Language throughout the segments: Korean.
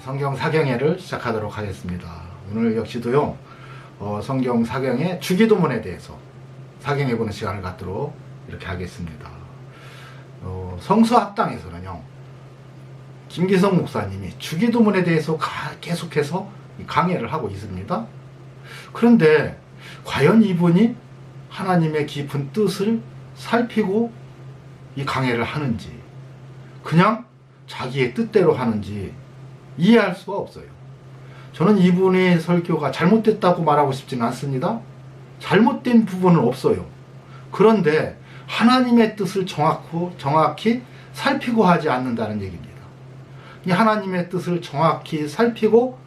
성경 사경회를 시작하도록 하겠습니다. 오늘 역시도요, 성경 사경의 주기도문에 대해서 사경해 보는 시간을 갖도록 이렇게 하겠습니다. 성서학당에서는요, 김기성 목사님이 주기도문에 대해서 계속해서 강해를 하고 있습니다. 그런데 과연 이분이 하나님의 깊은 뜻을 살피고 이 강해를 하는지, 그냥 자기의 뜻대로 하는지 이해할 수가 없어요. 저는 이분의 설교가 잘못됐다고 말하고 싶지는 않습니다. 잘못된 부분은 없어요. 그런데 하나님의 뜻을 정확히 살피고 하지 않는다는 얘기입니다. 이 하나님의 뜻을 정확히 살피고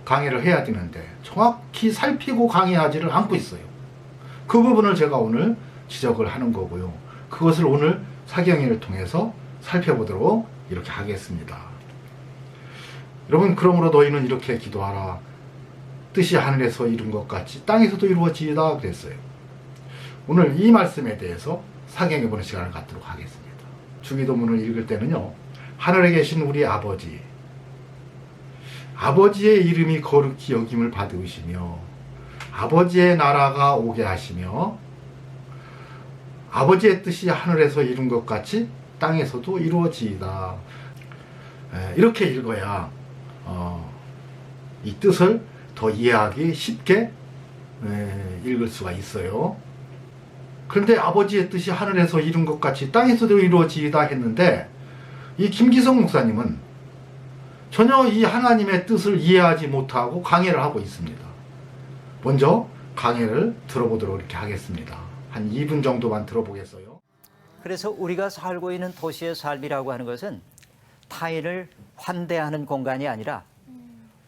강해를 해야 되는데 정확히 살피고 강해하지를 않고 있어요. 그 부분을 제가 오늘 지적을 하는 거고요. 그것을 오늘 사경회를 통해서 살펴보도록 이렇게 하겠습니다. 여러분, 그러므로 너희는 이렇게 기도하라. 뜻이 하늘에서 이룬 것 같이 땅에서도 이루어지이다 그랬어요. 오늘 이 말씀에 대해서 사경해 보는 시간을 갖도록 하겠습니다. 주기도문을 읽을 때는요, 하늘에 계신 우리 아버지, 아버지의 이름이 거룩히 여김을 받으시며 아버지의 나라가 오게 하시며 아버지의 뜻이 하늘에서 이룬 것 같이 땅에서도 이루어지이다. 이렇게 읽어야 이 뜻을 더 이해하기 쉽게 읽을 수가 있어요. 그런데 아버지의 뜻이 하늘에서 이룬 것 같이 땅에서도 이루어지이다 했는데, 이 김기성 목사님은 전혀 이 하나님의 뜻을 이해하지 못하고 강해를 하고 있습니다. 먼저 강해를 들어보도록 이렇게 하겠습니다. 한 2분 정도만 들어보겠어요. 그래서 우리가 살고 있는 도시의 삶이라고 하는 것은 타인을 환대하는 공간이 아니라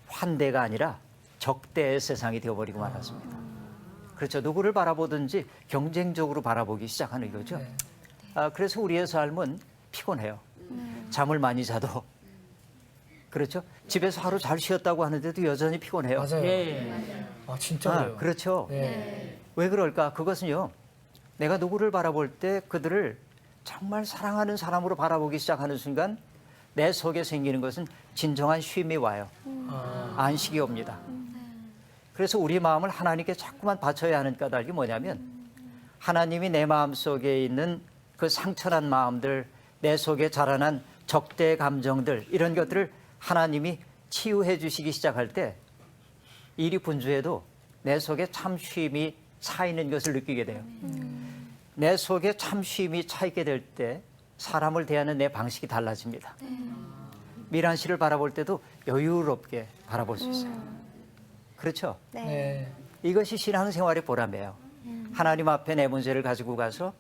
환대가 아니라 적대의 세상이 되어버리고 말았습니다. 그렇죠. 누구를 바라보든지 경쟁적으로 바라보기 시작하는 거죠. 그래서 우리의 삶은 피곤해요. 잠을 많이 자도. 그렇죠. 집에서 하루 잘 쉬었다고 하는데도 여전히 피곤해요. 맞아요. 진짜요. 그렇죠. 왜 그럴까? 그것은요, 내가 누구를 바라볼 때 그들을 정말 사랑하는 사람으로 바라보기 시작하는 순간 내 속에 생기는 것은 진정한 쉼이 와요. 안식이 옵니다. 그래서 우리 마음을 하나님께 자꾸만 바쳐야 하는 까닭이 뭐냐면, 하나님이 내 마음 속에 있는 그 상처난 마음들, 내 속에 자라난 적대 감정들, 이런 것들을 하나님이 치유해 주시기 시작할 때 일이 분주해도 내 속에 참 쉼이 차 있는 것을 느끼게 돼요. 내 속에 참 쉼이 차 있게 될 때 사람을 대하는 내 방식이 달라집니다. 미란 씨를 바라볼 때도 여유롭게 바라볼 수 있어요. 그렇죠? 네. 이것이 신앙생활의 보람이에요. 하나님 앞에 내 문제를 가지고 가서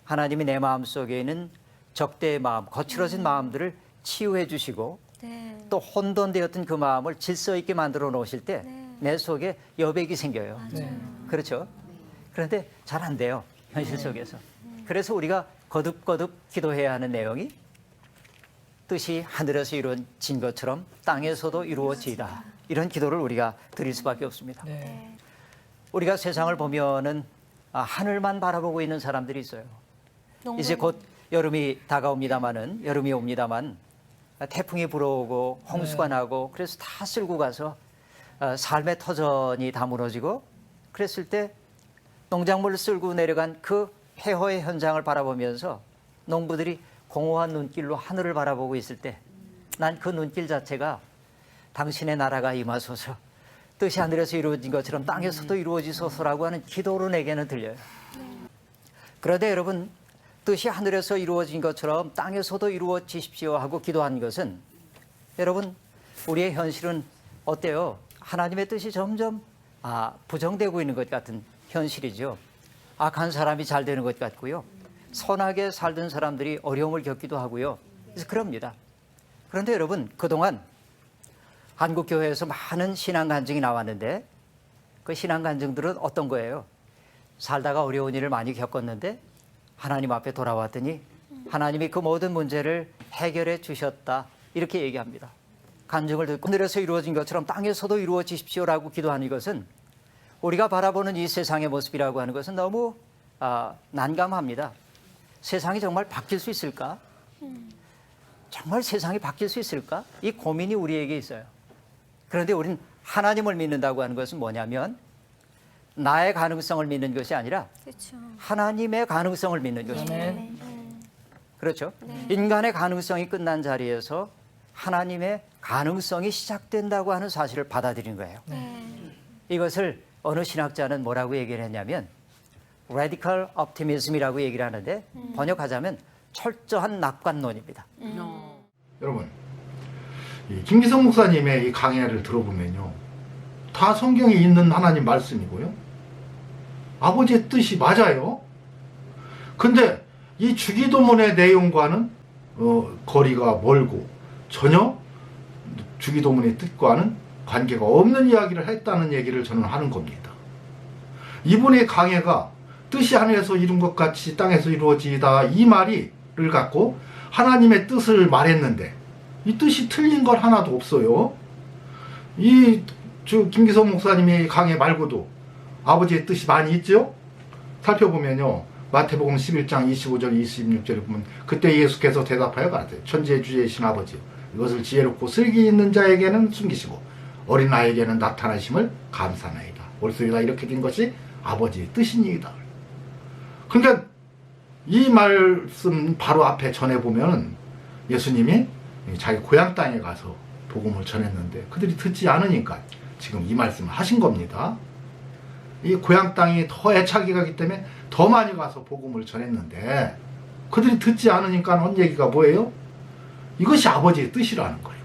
하나님이 내 마음 속에 있는 적대의 마음, 거칠어진 마음들을 치유해 주시고 또 혼돈되었던 그 마음을 질서 있게 만들어 놓으실 때 내 속에 여백이 생겨요. 그렇죠? 그런데 잘 안 돼요, 현실 속에서. 그래서 우리가 거듭거듭 기도해야 하는 내용이 뜻이 하늘에서 이루어진 것처럼 땅에서도 이루어지이다. 이런 기도를 우리가 드릴 수밖에 없습니다. 우리가 세상을 보면은 하늘만 바라보고 있는 사람들이 있어요. 이제 곧 여름이 다가옵니다만은, 여름이 옵니다만 태풍이 불어오고 홍수가 나고 그래서 다 쓸고 가서 삶의 터전이 다 무너지고, 그랬을 때 농작물을 쓸고 내려간 그 폐허의 현장을 바라보면서 농부들이 공허한 눈길로 하늘을 바라보고 있을 때 난 그 눈길 자체가 당신의 나라가 임하소서, 뜻이 하늘에서 이루어진 것처럼 땅에서도 이루어지소서라고 하는 기도로 내게는 들려요. 그런데 여러분, 뜻이 하늘에서 이루어진 것처럼 땅에서도 이루어지십시오 하고 기도한 것은, 여러분, 우리의 현실은 어때요? 하나님의 뜻이 점점 부정되고 있는 것 같은 현실이죠. 악한 사람이 잘 되는 것 같고요. 선하게 살던 사람들이 어려움을 겪기도 하고요. 그래서 그럽니다. 그런데 여러분, 그동안 한국 교회에서 많은 신앙 간증이 나왔는데 그 신앙 간증들은 어떤 거예요? 살다가 어려운 일을 많이 겪었는데 하나님 앞에 돌아왔더니 하나님이 그 모든 문제를 해결해 주셨다, 이렇게 얘기합니다. 간증을 듣고 하늘에서 이루어진 것처럼 땅에서도 이루어지십시오라고 기도하는 것은, 우리가 바라보는 이 세상의 모습이라고 하는 것은 너무 난감합니다. 세상이 정말 바뀔 수 있을까? 정말 세상이 바뀔 수 있을까? 이 고민이 우리에게 있어요. 그런데 우리는 하나님을 믿는다고 하는 것은 뭐냐면 나의 가능성을 믿는 것이 아니라 그렇죠. 하나님의 가능성을 믿는 것입니다. 아멘. 그렇죠? 인간의 가능성이 끝난 자리에서 하나님의 가능성이 시작된다고 하는 사실을 받아들인 거예요. 이것을 어느 신학자는 뭐라고 얘기를 했냐면 radical optimism이라고 얘기를 하는데 번역하자면 철저한 낙관론입니다. 여러분, 이 김기성 목사님의 이 강해를 들어보면요, 다 성경에 있는 하나님 말씀이고요, 아버지의 뜻이 맞아요. 근데 이 주기도문의 내용과는 거리가 멀고 전혀 주기도문의 뜻과는 관계가 없는 이야기를 했다는 얘기를 저는 하는 겁니다. 이분의 강해가 뜻이 하늘에서 이룬 것 같이 땅에서 이루어지다 이 말을 갖고 하나님의 뜻을 말했는데 이 뜻이 틀린 건 하나도 없어요. 이 김기성 목사님의 강해 말고도 아버지의 뜻이 많이 있죠. 살펴보면요, 마태복음 11장 25절 26절을 보면 그때 예수께서 대답하여 가라되 천지의 주제이신 아버지 이것을 지혜롭고 슬기 있는 자에게는 숨기시고 어린아이에게는 나타나심을 감사나이다. 옳소이다. 이렇게 된 것이 아버지의 뜻이니이다. 그러니까 이 말씀 바로 앞에 전해보면 예수님이 자기 고향 땅에 가서 복음을 전했는데 그들이 듣지 않으니까 지금 이 말씀을 하신 겁니다. 이 고향 땅이 더 애착이 가기 때문에 더 많이 가서 복음을 전했는데 그들이 듣지 않으니까 한 얘기가 뭐예요? 이것이 아버지의 뜻이라는 거예요.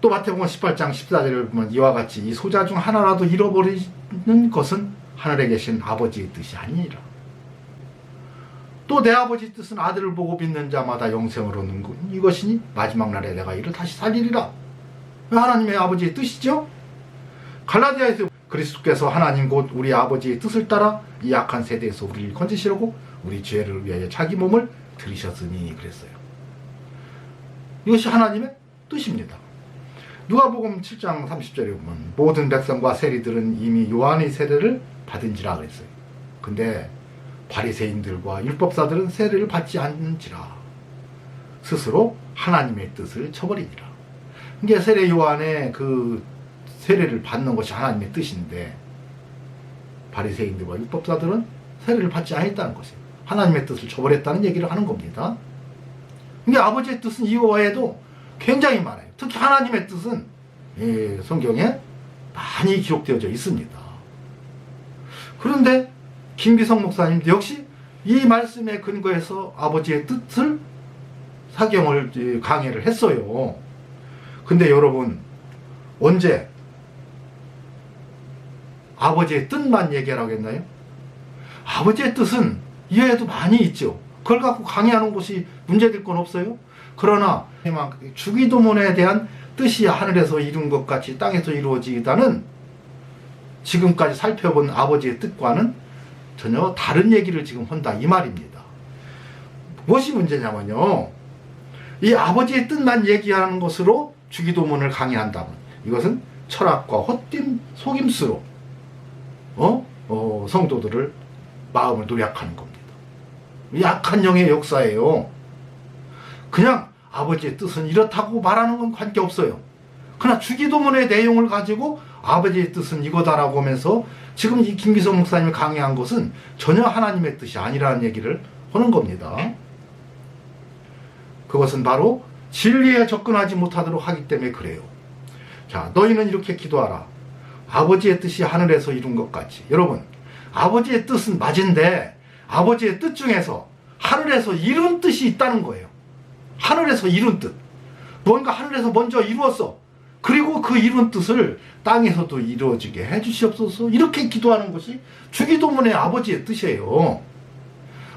또 마태복음 18장 14절을 보면 이와 같이 이 소자 중 하나라도 잃어버리는 것은 하늘에 계신 아버지의 뜻이 아니니라. 또 내 아버지 뜻은 아들을 보고 믿는 자마다 영생을 얻는 것 이것이니 마지막 날에 내가 이를 다시 살리리라. 하나님의 아버지의 뜻이죠. 갈라디아에서 그리스도께서 하나님 곧 우리 아버지의 뜻을 따라 이 악한 세대에서 우리를 건지시려고 우리 죄를 위하여 자기 몸을 들이셨으니 그랬어요. 이것이 하나님의 뜻입니다. 누가복음 7장 30절에 보면 모든 백성과 세리들은 이미 요한의 세례를 받은지라 그랬어요. 근데 바리새인들과 율법사들은 세례를 받지 않는지라 스스로 하나님의 뜻을 쳐버리니라. 이게 세례 요한의 그 세례를 받는 것이 하나님의 뜻인데 바리새인들과 율법사들은 세례를 받지 않았다는 것이에요. 하나님의 뜻을 쳐버렸다는 얘기를 하는 겁니다. 이게 아버지의 뜻은 이거 외에도 굉장히 많아요. 특히 하나님의 뜻은 성경에 많이 기록되어져 있습니다. 그런데 김기성 목사님도 역시 이 말씀에 근거해서 아버지의 뜻을 사경을 강해를 했어요. 근데 여러분, 언제 아버지의 뜻만 얘기하라고 했나요? 아버지의 뜻은 이외에도 많이 있죠. 그걸 갖고 강의하는 것이 문제될 건 없어요. 그러나 주기도문에 대한 뜻이 하늘에서 이룬 것 같이 땅에서 이루어지다는 지금까지 살펴본 아버지의 뜻과는 전혀 다른 얘기를 지금 한다 이 말입니다. 무엇이 문제냐면요, 이 아버지의 뜻만 얘기하는 것으로 주기도문을 강의한다면 이것은 철학과 헛된 속임수로 성도들을 마음을 노력하는 겁니다. 약한 영의 역사예요. 그냥 아버지의 뜻은 이렇다고 말하는 건 관계없어요. 그러나 주기도문의 내용을 가지고 아버지의 뜻은 이거다라고 하면서 지금 이 김기성 목사님이 강의한 것은 전혀 하나님의 뜻이 아니라는 얘기를 하는 겁니다. 그것은 바로 진리에 접근하지 못하도록 하기 때문에 그래요. 자, 너희는 이렇게 기도하라. 아버지의 뜻이 하늘에서 이룬 것 같이. 여러분, 아버지의 뜻은 맞은데 아버지의 뜻 중에서 하늘에서 이룬 뜻이 있다는 거예요. 하늘에서 이룬 뜻. 뭔가 하늘에서 먼저 이루었어. 그리고 그 이룬 뜻을 땅에서도 이루어지게 해주시옵소서. 이렇게 기도하는 것이 주기도문의 아버지의 뜻이에요.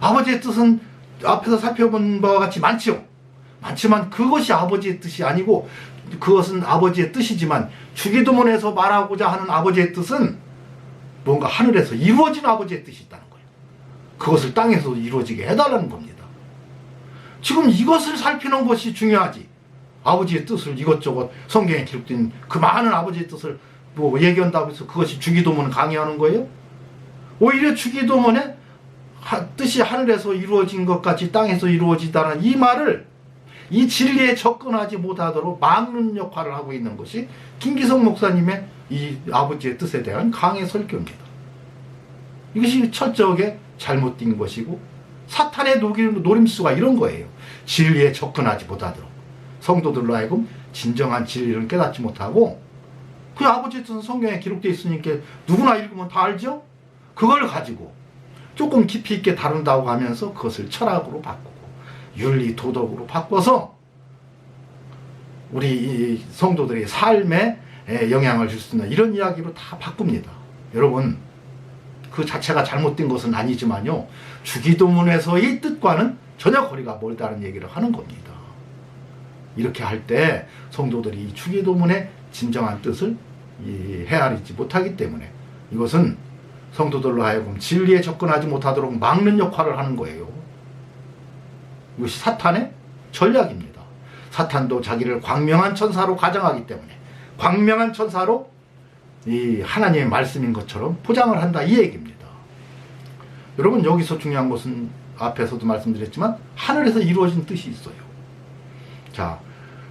아버지의 뜻은 앞에서 살펴본 바와 같이 많지요. 많지만 그것이 아버지의 뜻이 아니고 그것은 아버지의 뜻이지만 주기도문에서 말하고자 하는 아버지의 뜻은 뭔가 하늘에서 이루어진 아버지의 뜻이 있다는 거예요. 그것을 땅에서 이루어지게 해달라는 겁니다. 지금 이것을 살피는 것이 중요하지. 아버지의 뜻을 이것저것 성경에 기록된 그 많은 아버지의 뜻을 얘기한다고 해서 그것이 주기도문을 강의하는 거예요? 오히려 주기도문에 뜻이 하늘에서 이루어진 것 같이 땅에서 이루어지다는 이 말을 이 진리에 접근하지 못하도록 막는 역할을 하고 있는 것이 김기성 목사님의 이 아버지의 뜻에 대한 강의 설교입니다. 이것이 철저하게 잘못된 것이고 사탄의 노림수가 이런 거예요. 진리에 접근하지 못하도록 성도들로 하여금 진정한 진리를 깨닫지 못하고 그 아버지의 뜻은 성경에 기록되어 있으니까 누구나 읽으면 다 알죠? 그걸 가지고 조금 깊이 있게 다룬다고 하면서 그것을 철학으로 바꾸고 윤리 도덕으로 바꿔서 우리 이 성도들의 삶에 영향을 줄 수 있는 이런 이야기로 다 바꿉니다. 여러분 그 자체가 잘못된 것은 아니지만요, 주기도문에서의 뜻과는 전혀 거리가 멀다는 얘기를 하는 겁니다. 이렇게 할 때 성도들이 이 주기도문의 진정한 뜻을 헤아리지 못하기 때문에 이것은 성도들로 하여금 진리에 접근하지 못하도록 막는 역할을 하는 거예요. 이것이 사탄의 전략입니다. 사탄도 자기를 광명한 천사로 가정하기 때문에 광명한 천사로 이 하나님의 말씀인 것처럼 포장을 한다 이 얘기입니다. 여러분 여기서 중요한 것은 앞에서도 말씀드렸지만 하늘에서 이루어진 뜻이 있어요. 자,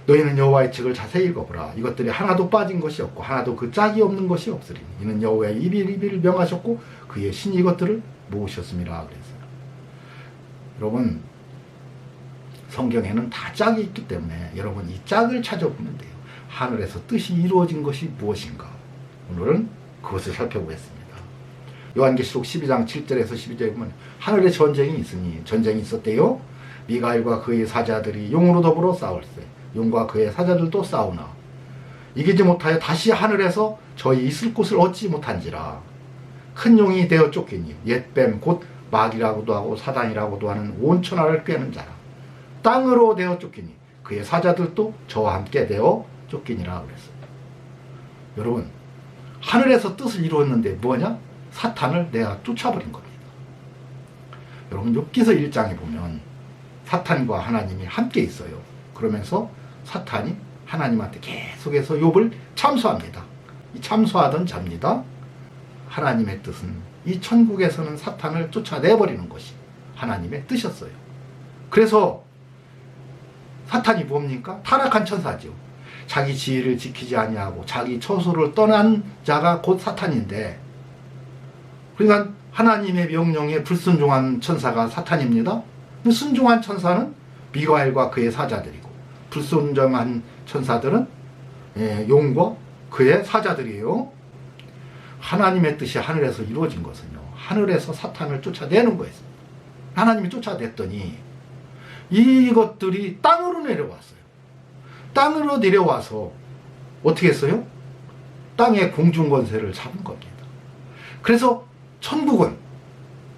너희는 여호와의 책을 자세히 읽어보라. 이것들이 하나도 빠진 것이 없고 하나도 그 짝이 없는 것이 없으리니 이는 여호와의 이비를 명하셨고 그의 신이 이것들을 모으셨음이라 그랬어요. 여러분 성경에는 다 짝이 있기 때문에 여러분 이 짝을 찾아보면 돼요. 하늘에서 뜻이 이루어진 것이 무엇인가. 오늘은 그것을 살펴보겠습니다. 요한계시록 12장 7절에서 12절에 보면 하늘에 전쟁이 있으니 전쟁이 있었대요. 미가엘과 그의 사자들이 용으로 더불어 싸울세. 용과 그의 사자들도 싸우나 이기지 못하여 다시 하늘에서 저희 있을 곳을 얻지 못한지라. 큰 용이 되어 쫓기니 옛뱀 곧 마귀라고도 하고 사단이라고도 하는 온 천하를 꿰는 자라. 땅으로 되어 쫓기니 그의 사자들도 저와 함께 되어 쫓기니라 그랬어요. 여러분 하늘에서 뜻을 이루었는데 뭐냐? 사탄을 내가 쫓아버린 겁니다. 여러분 욥기서 1장에 보면 사탄과 하나님이 함께 있어요. 그러면서 사탄이 하나님한테 계속해서 욥을 참소합니다. 이 참소하던 자입니다. 하나님의 뜻은 이 천국에서는 사탄을 쫓아내버리는 것이 하나님의 뜻이었어요. 그래서 사탄이 뭡니까? 타락한 천사죠. 자기 지위를 지키지 아니하고 자기 처소를 떠난 자가 곧 사탄인데, 그러니까 하나님의 명령에 불순종한 천사가 사탄입니다. 순종한 천사는 미가엘과 그의 사자들이고 불순종한 천사들은 용과 그의 사자들이에요. 하나님의 뜻이 하늘에서 이루어진 것은요, 하늘에서 사탄을 쫓아내는 거였습니다. 하나님이 쫓아냈더니 이것들이 땅으로 내려왔어요. 땅으로 내려와서 어떻게 했어요? 땅의 공중권세를 잡은 겁니다. 그래서 천국은,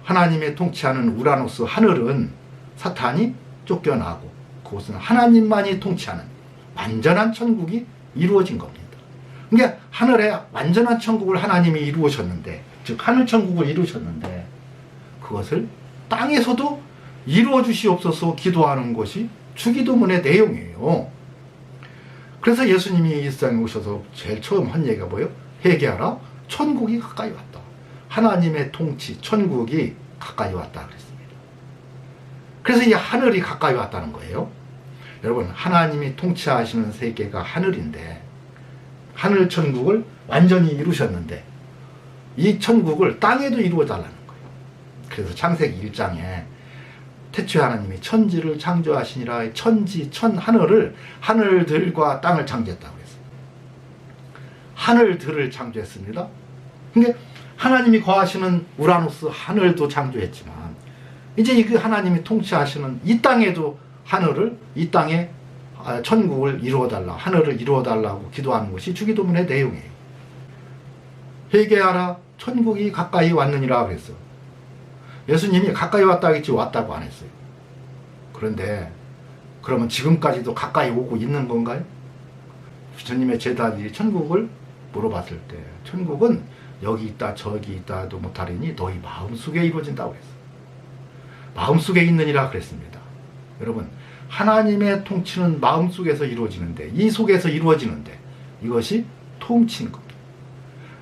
하나님의 통치하는 우라노스 하늘은 사탄이 쫓겨나고 그것은 하나님만이 통치하는 완전한 천국이 이루어진 겁니다. 그러니까 하늘에 완전한 천국을 하나님이 이루으셨는데, 즉 하늘 천국을 이루셨는데 그것을 땅에서도 이루어 주시옵소서 기도하는 것이 주기도문의 내용이에요. 그래서 예수님이 이 세상에 오셔서 제일 처음 한 얘기가 뭐예요? 회개하라, 천국이 가까이 왔다. 하나님의 통치, 천국이 가까이 왔다 그랬습니다. 그래서 이 하늘이 가까이 왔다는 거예요. 여러분 하나님이 통치하시는 세계가 하늘인데, 하늘 천국을 완전히 이루셨는데 이 천국을 땅에도 이루어달라는 거예요. 그래서 창세기 1장에 태초에 하나님이 천지를 창조하시니라, 천지, 하늘을, 하늘들과 땅을 창조했다고 그랬어요. 하늘들을 창조했습니다. 그러니까 하나님이 거하시는 우라노스 하늘도 창조했지만 이제 그 하나님이 통치하시는 이 땅에도 하늘을, 이 땅에 천국을 이루어달라, 하늘을 이루어달라고 기도하는 것이 주기도문의 내용이에요. 회개하라, 천국이 가까이 왔느니라 그랬어. 예수님이 가까이 왔다 하겠지 왔다고 안 했어요. 그런데 그러면 지금까지도 가까이 오고 있는 건가요? 주님의 제자들이 천국을 물어봤을 때 천국은 여기 있다 저기 있다도 못하리니 너희 마음속에 이루어진다고 그랬어요. 마음속에 있느니라 그랬습니다. 여러분 하나님의 통치는 마음속에서 이루어지는데, 이 속에서 이루어지는데 이것이 통치인 겁니다.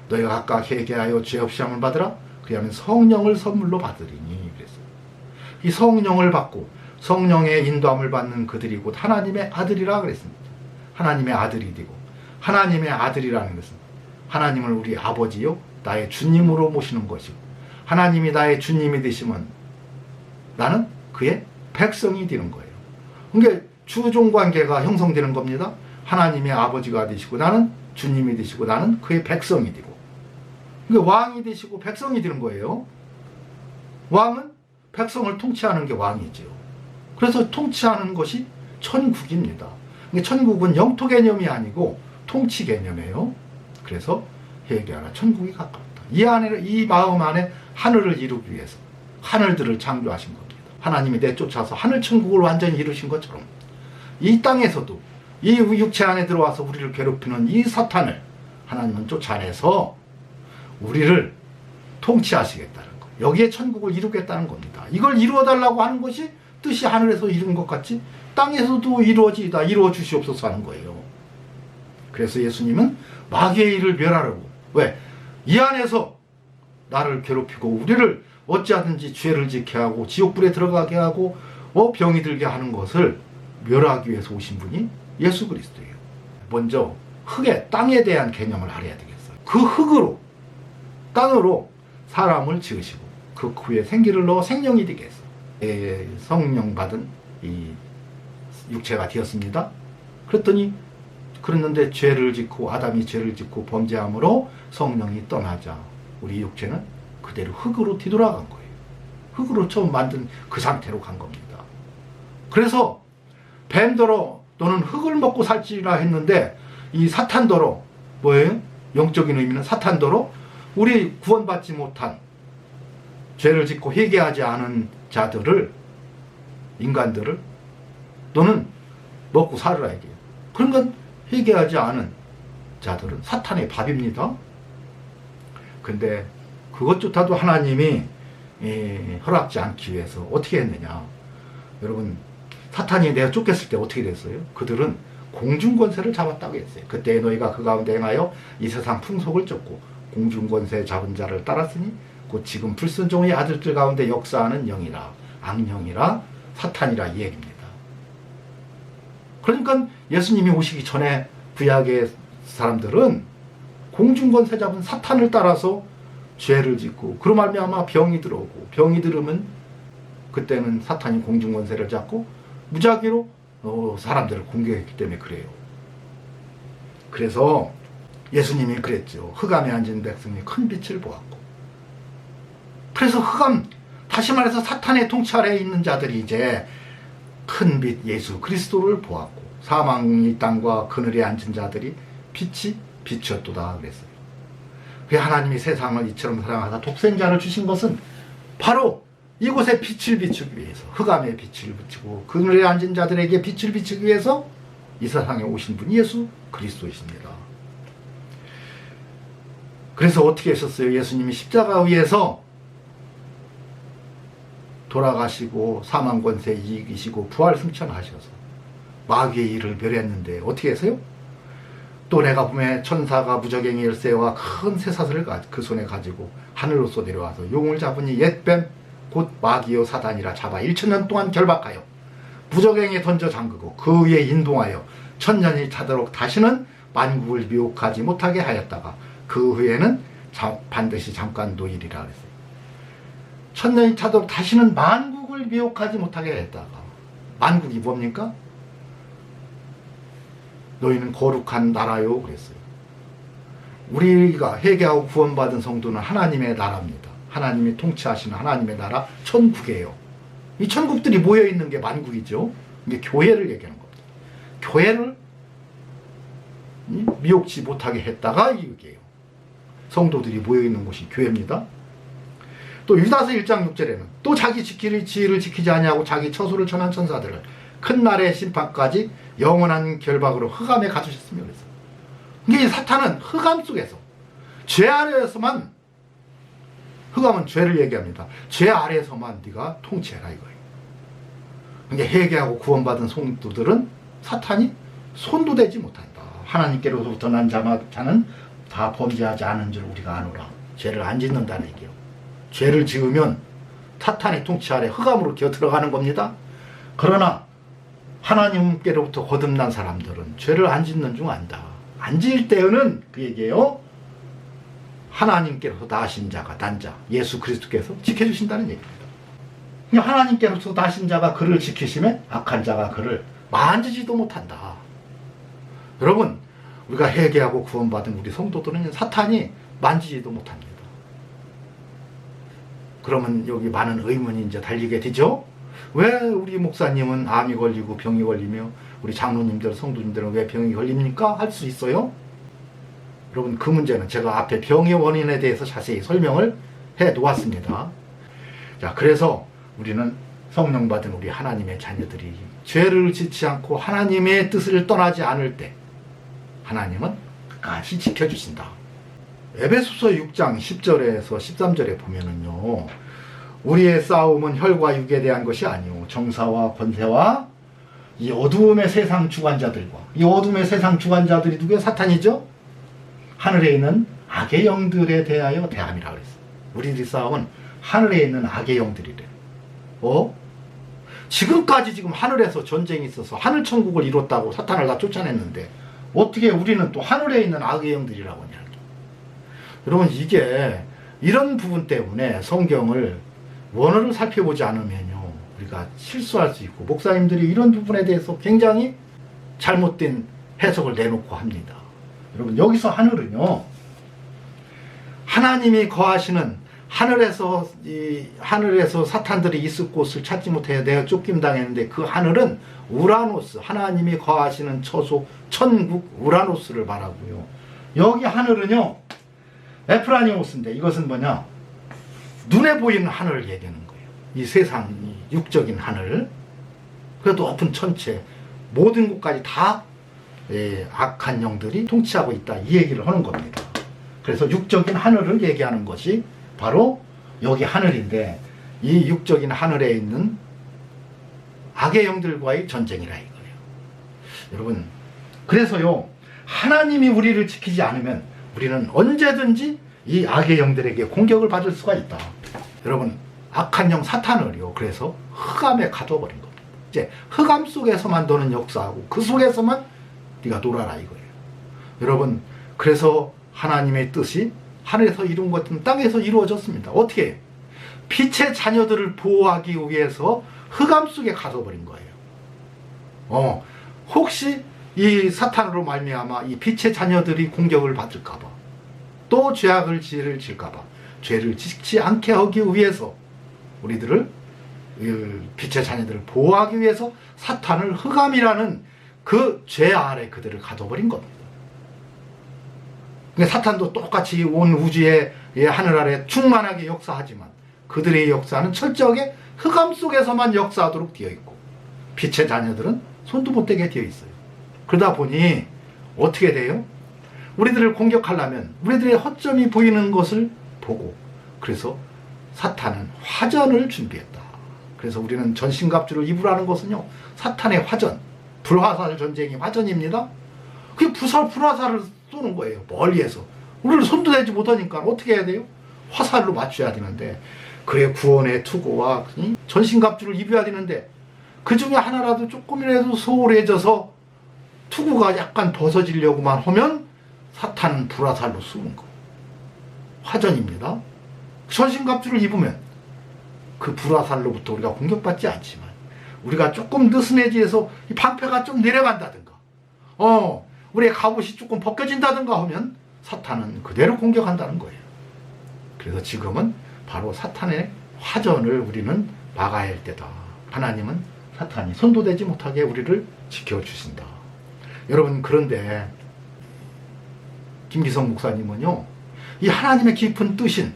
너희가 각각 회개하여 죄 없이 함을 받으라, 그리하면 성령을 선물로 받으리니 그랬어요. 이 성령을 받고 성령의 인도함을 받는 그들이 곧 하나님의 아들이라 그랬습니다. 하나님의 아들이 되고, 하나님의 아들이라는 것은 하나님을 우리 아버지요 나의 주님으로 모시는 것이고, 하나님이 나의 주님이 되시면 나는 그의 백성이 되는 거예요. 그러니까 주종관계가 형성되는 겁니다. 하나님의 아버지가 되시고 나는 주님이 되시고 나는 그의 백성이 되고, 그러니까 왕이 되시고 백성이 되는 거예요. 왕은 백성을 통치하는 게 왕이죠. 그래서 통치하는 것이 천국입니다. 그러니까 천국은 영토 개념이 아니고 통치 개념이에요. 그래서 회개하라, 천국이 가깝다. 이 마음 안에 하늘을 이루기 위해서 하늘들을 창조하신 겁니다. 하나님이 내쫓아서 하늘 천국을 완전히 이루신 것처럼 이 땅에서도 이 육체 안에 들어와서 우리를 괴롭히는 이 사탄을 하나님은 쫓아내서 우리를 통치하시겠다는 거, 여기에 천국을 이루겠다는 겁니다. 이걸 이루어달라고 하는 것이 뜻이 하늘에서 이룬 것 같이 땅에서도 이루어 주시옵소서 하는 거예요. 그래서 예수님은 마귀의 일을 멸하라고. 왜? 이 안에서 나를 괴롭히고 우리를 어찌하든지 죄를 짓게 하고 지옥불에 들어가게 하고 병이 들게 하는 것을 멸하기 위해서 오신 분이 예수 그리스도예요. 먼저 땅에 대한 개념을 알아야 되겠어요. 그 흙으로, 땅으로 사람을 지으시고 그 후에 생기를 넣어 생명이 되게 했어요. 성령 받은 이 육체가 되었습니다. 그랬는데 죄를 짓고 아담이 죄를 짓고 범죄함으로 성령이 떠나자 우리 육체는 그대로 흙으로 뒤돌아간 거예요. 흙으로 처음 만든 그 상태로 간 겁니다. 그래서 뱀더러 너는 흙을 먹고 살지라 했는데 이 사탄더러, 뭐예요? 영적인 의미는 사탄더러 우리 구원받지 못한 죄를 짓고 회개하지 않은 자들을, 인간들을 너는 먹고 살으라 얘기해요. 그러니까 회개하지 않은 자들은 사탄의 밥입니다. 근데 그것조차도 하나님이 허락지 않기 위해서 어떻게 했느냐. 여러분, 사탄이 내가 쫓겼을 때 어떻게 됐어요? 그들은 공중권세를 잡았다고 했어요. 그때 너희가 그 가운데 행하여 이 세상 풍속을 쫓고 공중권세 잡은 자를 따랐으니 곧 지금 불순종의 아들들 가운데 역사하는 영이라, 악령이라, 사탄이라 이 얘기입니다. 그러니까 예수님이 오시기 전에 구약의 사람들은 공중권세 잡은 사탄을 따라서 죄를 짓고 그로 말미암아 병이 들어오고, 병이 들으면 그때는 사탄이 공중권세를 잡고 무작위로 사람들을 공격했기 때문에 그래요. 그래서 예수님이 그랬죠. 흑암에 앉은 백성이 큰 빛을 보았고. 그래서 다시 말해서 사탄의 통치 아래에 있는 자들이 이제 큰 빛 예수 그리스도를 보았고, 사망의 땅과 그늘에 앉은 자들이 빛이 비추었도다 그랬어요. 그 하나님이 세상을 이처럼 사랑하사 독생자를 주신 것은 바로 이곳에 빛을 비추기 위해서, 흑암에 빛을 비추고 그늘에 앉은 자들에게 빛을 비추기 위해서 이 세상에 오신 분이 예수 그리스도이십니다. 그래서 어떻게 하셨어요? 예수님이 십자가 위에서 돌아가시고 사망권세 이기시고 부활 승천하셔서 마귀의 일을 멸했는데 어떻게 했어요? 또 내가 보면 천사가 무적행의 열쇠와 큰 쇠사슬을 그 손에 가지고 하늘로서 내려와서 용을 잡으니 옛뱀 곧 마귀요 사단이라 잡아 1000년 동안 결박하여 무적행에 던져 잠그고 그 위에 인동하여 1000년이 차도록 다시는 만국을 미혹하지 못하게 하였다가 그 후에는 반드시 잠깐 노일이라 그랬어요. 1000년이 차도록 다시는 만국을 미혹하지 못하게 했다가, 만국이 뭡니까? 너희는 거룩한 나라요 그랬어요. 우리가 회개하고 구원받은 성도는 하나님의 나라입니다. 하나님이 통치하시는 하나님의 나라 천국이에요. 이 천국들이 모여있는 게 만국이죠. 이게 교회를 얘기하는 겁니다. 교회를 미혹지 못하게 했다가 이게요. 성도들이 모여있는 곳이 교회입니다. 또 유다서 1장 6절에는 또 자기 지혜를 지키지 아니하고 자기 처소를 전한 천사들을 큰 날의 심판까지 영원한 결박으로 흑암에 가두셨으며 그랬어요. 이게 사탄은 흑암 속에서 죄 아래에서만, 흑암은 죄를 얘기합니다. 죄 아래에서만 네가 통치해라 이거예요. 그러니까 회개하고 구원받은 성도들은 사탄이 손도 대지 못한다. 하나님께로부터 난 자는 다 범죄하지 않은 줄 우리가 아노라. 죄를 안 짓는다는 얘기예요. 죄를 지으면 사탄의 통치 아래 흑암으로 기어 들어가는 겁니다. 그러나 하나님께로부터 거듭난 사람들은 죄를 안 짓는 중 안다. 안 지을 때에는 그 얘기예요. 하나님께로서 나신 자가 난자 예수 그리스도께서 지켜주신다는 얘기입니다. 하나님께로서 나신 자가 그를 지키시면 악한 자가 그를 만지지도 못한다. 여러분, 우리가 회개하고 구원받은 우리 성도들은 사탄이 만지지도 못합니다. 그러면 여기 많은 의문이 이제 달리게 되죠. 왜 우리 목사님은 암이 걸리고 병이 걸리며 우리 장로님들, 성도님들은 왜 병이 걸립니까? 할 수 있어요. 여러분, 그 문제는 제가 앞에 병의 원인에 대해서 자세히 설명을 해 놓았습니다. 자, 그래서 우리는 성령 받은 우리 하나님의 자녀들이 죄를 짓지 않고 하나님의 뜻을 떠나지 않을 때 하나님은 끝까지 지켜주신다. 에베소서 6장 10절에서 13절에 보면은요, 우리의 싸움은 혈과 육에 대한 것이 아니오 정사와 권세와 이 어두움의 세상 주관자들과, 이 어둠의 세상 주관자들이 누구예요? 사탄이죠. 하늘에 있는 악의 영들에 대하여 대함이라 그랬어요. 우리들의 싸움은 하늘에 있는 악의 영들이래. 지금까지 지금 하늘에서 전쟁이 있어서 하늘 천국을 이뤘다고 사탄을 다 쫓아냈는데 어떻게 우리는 또 하늘에 있는 악의 영들이라고 하냐. 여러분, 이게 이런 부분 때문에 성경을 원어를 살펴보지 않으면요, 우리가 실수할 수 있고, 목사님들이 이런 부분에 대해서 굉장히 잘못된 해석을 내놓고 합니다. 여러분, 여기서 하늘은요, 하나님이 거하시는 하늘에서 사탄들이 있을 곳을 찾지 못해 내가 쫓김 당했는데, 그 하늘은 우라노스, 하나님이 거하시는 처소 천국 우라노스를 말하고요. 여기 하늘은요, 에프라니오스인데 이것은 뭐냐? 눈에 보이는 하늘을 얘기하는 거예요. 이 세상, 이 육적인 하늘, 그 높은 천체, 모든 곳까지 다 악한 영들이 통치하고 있다, 이 얘기를 하는 겁니다. 그래서 육적인 하늘을 얘기하는 것이 바로 여기 하늘인데, 이 육적인 하늘에 있는 악의 영들과의 전쟁이라 이거예요. 여러분, 그래서요, 하나님이 우리를 지키지 않으면 우리는 언제든지 이 악의 영들에게 공격을 받을 수가 있다. 여러분, 악한 영 사탄을요, 그래서 흑암에 가둬버린 겁니다. 이제 흑암 속에서만 너는 역사하고 그 속에서만 네가 놀아라 이거예요. 여러분, 그래서 하나님의 뜻이 하늘에서 이룬 것은 땅에서 이루어졌습니다. 어떻게? 빛의 자녀들을 보호하기 위해서 흑암 속에 가둬버린 거예요. 혹시 이 사탄으로 말미암아 이 빛의 자녀들이 공격을 받을까봐, 또 죄악을 질까봐, 죄를 짓지 않게 하기 위해서 우리들을, 빛의 자녀들을 보호하기 위해서 사탄을 흑암이라는 그 죄 아래 그들을 가둬버린 겁니다. 그러니까 사탄도 똑같이 온 우주의 하늘 아래 충만하게 역사하지만 그들의 역사는 철저하게 흑암 속에서만 역사하도록 되어 있고, 빛의 자녀들은 손도 못 대게 되어 있어요. 그러다 보니 어떻게 돼요? 우리들을 공격하려면 우리들의 허점이 보이는 것을 보고, 그래서 사탄은 화전을 준비했다. 그래서 우리는 전신갑주를 입으라는 것은요, 사탄의 화전, 불화살 전쟁이 화전입니다. 그게 불화살을 쏘는 거예요. 멀리에서. 우리를 손도 대지 못하니까 어떻게 해야 돼요? 화살로 맞춰야 되는데, 그의 구원의 투구와 전신갑주를 입어야 되는데, 그 중에 하나라도 조금이라도 소홀해져서 투구가 약간 벗어지려고만 하면 사탄은 불화살로 쏘는 거. 화전입니다. 전신갑주를 입으면 그 불화살로부터 우리가 공격받지 않지만, 우리가 조금 느슨해지해서 이 방패가 좀 내려간다든가, 우리의 갑옷이 조금 벗겨진다든가 하면 사탄은 그대로 공격한다는 거예요. 그래서 지금은 바로 사탄의 화전을 우리는 막아야 할 때다. 하나님은 사탄이 손도 대지 못하게 우리를 지켜주신다. 여러분, 그런데 김기성 목사님은요, 이 하나님의 깊은 뜻인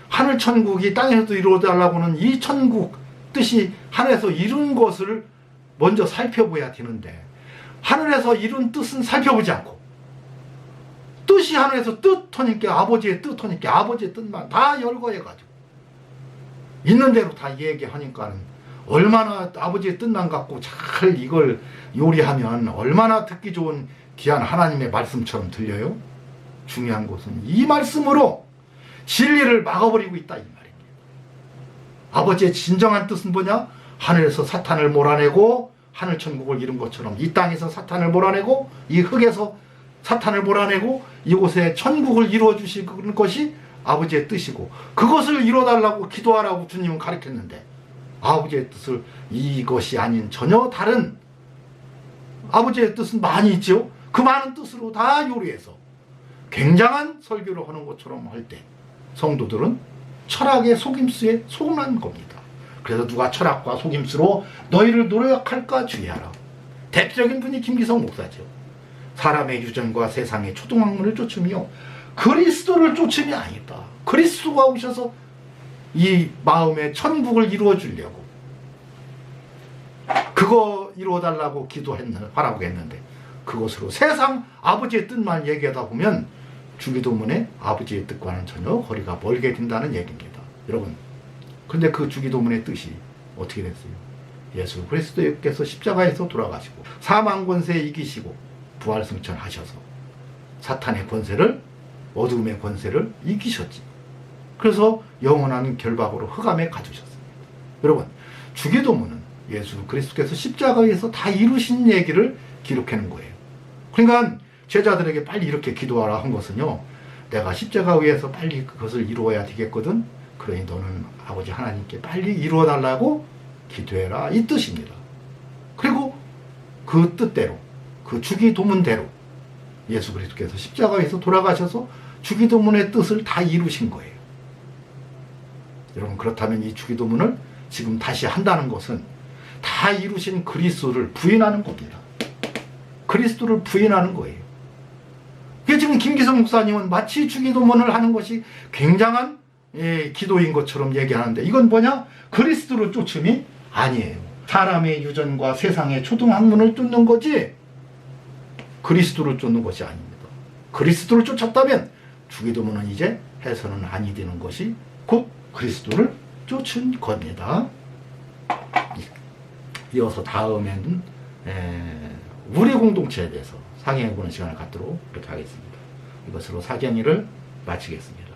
하늘 천국이 땅에서도 이루어달라고는 이 천국 뜻이 하늘에서 이룬 것을 먼저 살펴봐야 되는데, 하늘에서 이룬 뜻은 살펴보지 않고, 뜻이 하늘에서 뜻하니까 아버지의 뜻하니까 아버지의 뜻만 다 열거해가지고 있는 대로 다 얘기하니까 얼마나 아버지의 뜻만 갖고 잘 이걸 요리하면 얼마나 듣기 좋은 귀한 하나님의 말씀처럼 들려요. 중요한 것은 이 말씀으로 진리를 막아버리고 있다, 이 말입니다. 아버지의 진정한 뜻은 뭐냐? 하늘에서 사탄을 몰아내고 하늘 천국을 이룬 것처럼 이 땅에서 사탄을 몰아내고 이 흙에서 사탄을 몰아내고 이곳에 천국을 이루어 주시는 것이 아버지의 뜻이고, 그것을 이뤄달라고 기도하라고 주님은 가르쳤는데, 아버지의 뜻을 이것이 아닌 전혀 다른 아버지의 뜻은 많이 있죠. 그 많은 뜻으로 다 요리해서 굉장한 설교를 하는 것처럼 할 때 성도들은 철학의 속임수에 속는 겁니다. 그래서 누가 철학과 속임수로 너희를 노력할까 주의하라. 대표적인 분이 김기성 목사죠. 사람의 유전과 세상의 초등학문을 쫓으며 그리스도를 쫓음이 아니다. 그리스도가 오셔서 이 마음의 천국을 이루어 주려고 그거 이루어달라고 하라고 했는데, 그것으로 세상 아버지의 뜻만 얘기하다 보면 주기도문의 아버지의 뜻과는 전혀 거리가 멀게 된다는 얘기입니다. 여러분, 근데 그 주기도문의 뜻이 어떻게 됐어요? 예수 그리스도께서 십자가에서 돌아가시고 사망 권세 이기시고 부활승천하셔서 사탄의 권세를, 어둠의 권세를 이기셨지. 그래서 영원한 결박으로 흑암에 가두셨습니다. 여러분, 주기도문은 예수 그리스도께서 십자가에서 다 이루신 얘기를 기록하는 거예요. 그러니까 제자들에게 빨리 이렇게 기도하라 한 것은요, 내가 십자가 위에서 빨리 그것을 이루어야 되겠거든. 그러니 너는 아버지 하나님께 빨리 이루어 달라고 기도해라, 이 뜻입니다. 그리고 그 뜻대로, 그 주기도문대로 예수 그리스도께서 십자가에서 돌아가셔서 주기도문의 뜻을 다 이루신 거예요. 여러분, 그렇다면 이 주기도문을 지금 다시 한다는 것은 다 이루신 그리스도를 부인하는 겁니다. 그리스도를 부인하는 거예요. 그게 지금 김기성 목사님은 마치 주기도문을 하는 것이 굉장한 기도인 것처럼 얘기하는데, 이건 뭐냐? 그리스도를 쫓음이 아니에요. 사람의 유전과 세상의 초등학문을 쫓는 거지 그리스도를 쫓는 것이 아닙니다. 그리스도를 쫓았다면 주기도문은 이제 해서는 아니 되는 것이 곧 그리스도를 쫓은 겁니다. 이어서 다음에는 우리 공동체에 대해서 상의해보는 시간을 갖도록 그렇게 하겠습니다. 이것으로 사경위를 마치겠습니다.